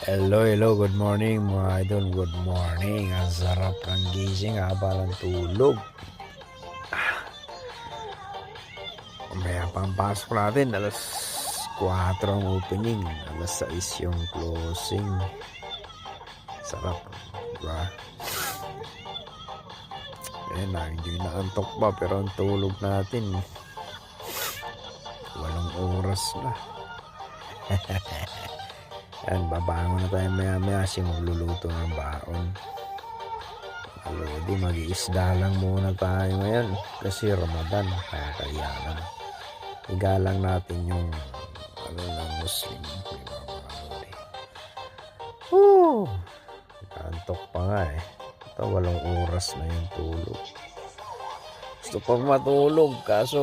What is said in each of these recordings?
Hello, good morning mga idol, good morning. Ang sarap ng gising, haba ng tulog. Mamaya pang pasok natin, alas 4 ang opening, alas 6 yung closing. Sarap, diba? Ayan na, hindi naantok pa pero ang tulog natin 8 oras na. Yan, babangon na tayo maya magluluto ng baon. Di mag-iisda lang muna tayo ngayon kasi Ramadan, kakayanan. Igalang natin yung ng Muslim, diba mga lodi? Antok pa nga ito 8 oras na yung tulog. Gusto pa matulog kaso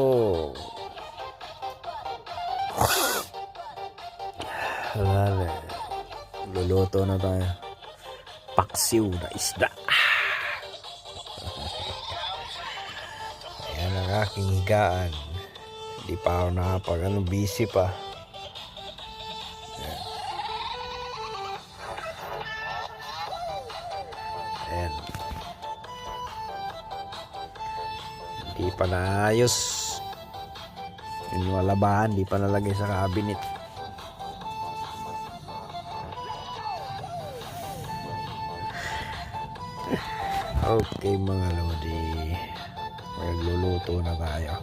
luluto na tayo. Paksiw na isda. Ayan ang aking higaan. Hindi pa ako busy pa. Ayan. Hindi pa naayos. Yung walabahan, hindi pa nalagay sa cabinet. Okay mga lodi, magluluto na tayo.